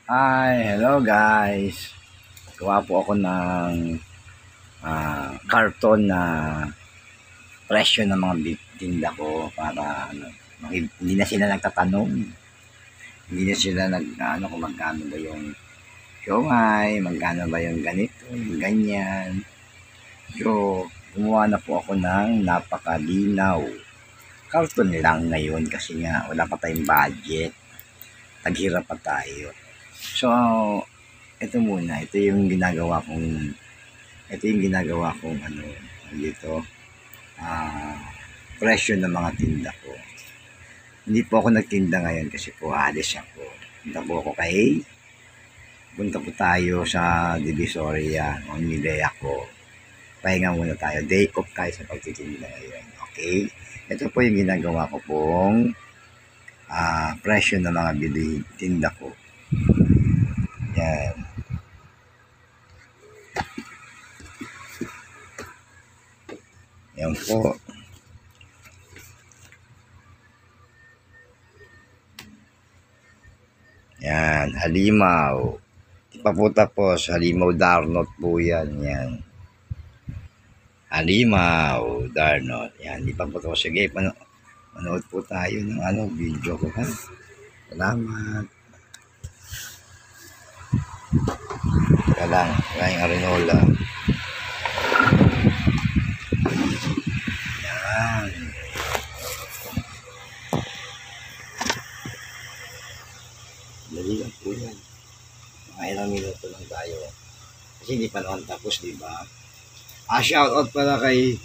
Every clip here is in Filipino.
Hi, hello guys. Gawa po ako ng karton na presyo ng mga tinda ko para hindi na sila nagtatanong. Hindi na sila kung magkano ba yung siomai, magkano ba yung ganito, yung ganyan. So, gumawa na po ako ng napakalinaw. Karton lang ngayon kasi nga wala pa tayong budget. Taghirap pa tayo. So, ito muna, ito yung ginagawa kong dito, presyo ng mga tinda ko. Hindi po ako nagtinda ngayon kasi po alis ako. Punta po tayo sa Divisoria, mamili ako. Pahinga muna tayo, day off tayo sa pagtitinda ngayon, okay? Ito po yung ginagawa ko pong presyo ng mga tinda ko. Yan. Yan po. Yan, halimaw. Ipa po tapos, halimaw darnot po yan. Yan. Halimaw darnot. Yan, ipa po tapos. Sige, manood po tayo ng video ko ha. Salamat. Teka lang, yung arenola. Yan. Dali lang po yan. Mga ilang minuto lang tayo. Kasi hindi pa naman tapos, di ba? Shoutout pala kay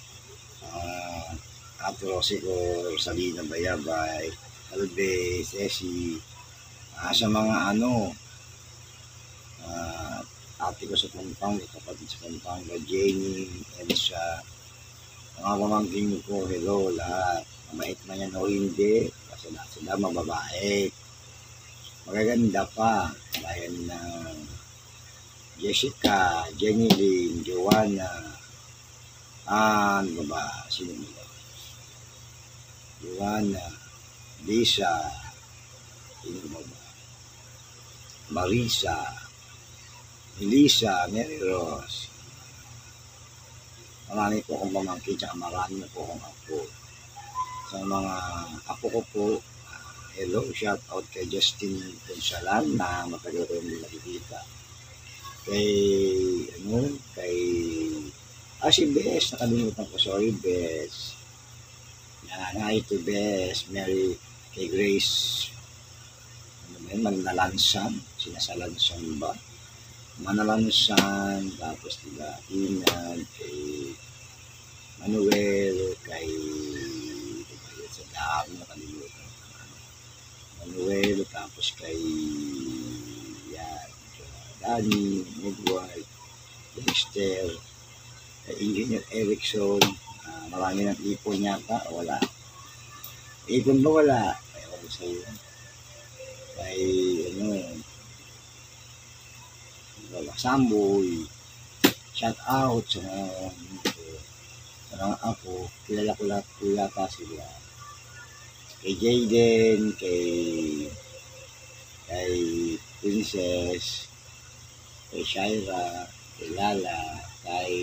Ate Rosie ko, Rosalina Bayabay, Albe, Ceci, sa mga ate ko sa Pampanga, kapatid sa Pampanga, Jenny, Elsa, mga pamangkin ko, hello lahat. Mabait man yan o hindi, kasi lahat sila mababait. Magaganda pa, bayan ng Jessica, Jenny Lynn, Joanna, ano ba, sino ba? Joanna, Lisa, sino ba? Marisa, Elisa, Mary Rose. Marami po akong pamangkin, tsaka marami po akong apo. Sa mga apo ko po, hello, shout out kay Justin Consalan na matagal ko hindi nakikita. Si Bes, nakalimutan ko, sorry Bes. Yan, hi to Bes, Mary, kay Grace, Manalansan, sinasalansan ba? Manalansan, tapos nila Inan, kay Manuel, kay sa dami nakalimutan. Manuel, tapos kay Danny, Midwife, Dexter, kay Engineer Erickson, marami ng ipon yata, wala. Ipon ba wala? Ewan ko sa iyo. Kay Samboy, shout out sa mga ako, kilala ko lahat po yata sila. Kay Jayden, kay Princess, kay Shaira, kay Lala, kay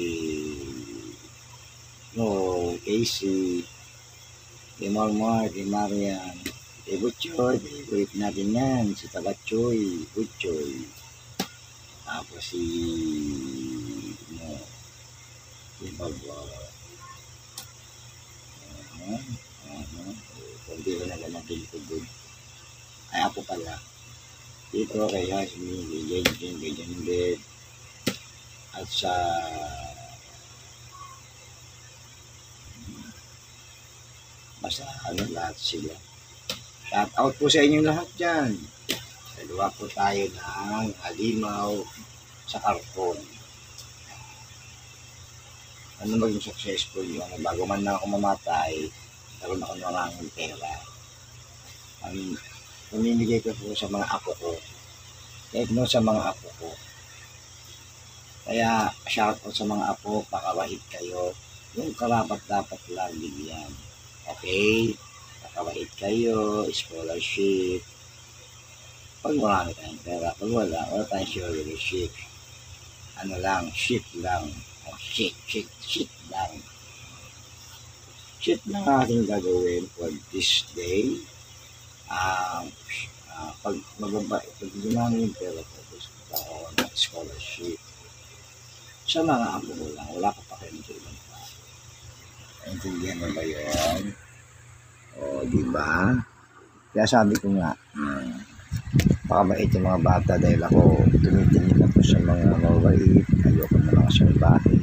Casey, kay Marmar, kay Marian, kay Butchoy, ulit natin yan, si Tabatchoy, Butchoy. Tapos si hindi ko na lamagin ko doon. Ay, ako pala. Dito kay Yasmin, kay Jenjen, kay Jenbet, at sa basta lahat sila. Shout out po sa inyo lahat dyan. Dalawa po tayo ng halimaw sa karton. Ano maging successful yun? Bago man na ako mamatay, karoon ako ng maraming pera. Pamimigay ko po sa mga apo ko. Kahit no sa mga apo ko. Kaya shout out sa mga apo, pakawait kayo. Yung karapat dapat lang bigyan. Okay? Pakawait kayo, scholarship. Pag marami tayong pera, pag wala tayong surely shit. Ano lang, shit lang. Oh, shit lang. Shit lang ating gagawin for this day. Um, pag dumami yung pera ko, gusto ko ng scholarship. Sa mga apo ko lang, wala ka pa kayo sa ibang tao. Naintindihan mo ba yun? O, di ba? Kaya sabi ko nga, pakabait yung mga bata dahil ako tumitingin ako sa mga mabait, ayoko na mga salbahe.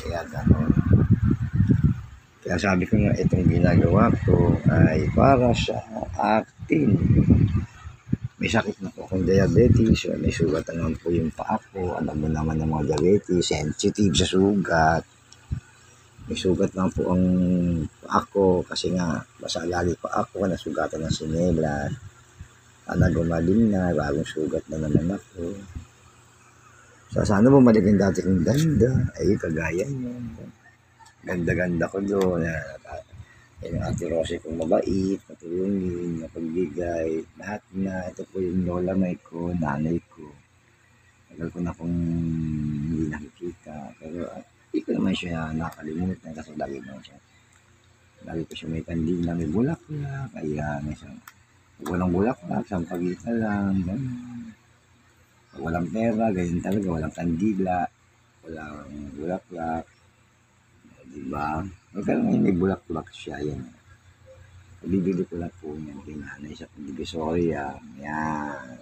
Kaya gano'n. Kaya sabi ko nga, itong ginagawa ko ay para sa akin. May sakit na po akong diabetes, may sugat naman po yung paa ko. Alam mo naman ng mga diabetes, sensitive sa sugat. May sugat lang po ang paa ko kasi nga basa lagi pa ako, nasugatan ng sinelas. Gumaling na, bagong sugat na naman ako. So, sana bumalik yung dati kong ganda. Ay, kagaya niyo. Ganda-ganda ko doon. Yung Ate Rosie kong mabait, matulungin, mapagbigay, lahat na. Ito po yung lola may ko, nanay ko. Tagal ko na kung hindi nakikita. Pero hindi ko naman siya nakalimutan kasi lagi naman siya. Lagi ko siya may kandila, may bulaklak. Kaya may walang bulaklak, sampagita lang. Ganun. Pag walang pera, ganyan talaga. Walang kandila, walang bulaklak. Diba? Pero ngayon may bulaklak siya yan. Bibili ko lang po yan kay nanay sa Divisoria. Yan.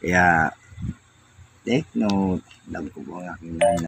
Kaya, take note. Love ko po ang aking nanay.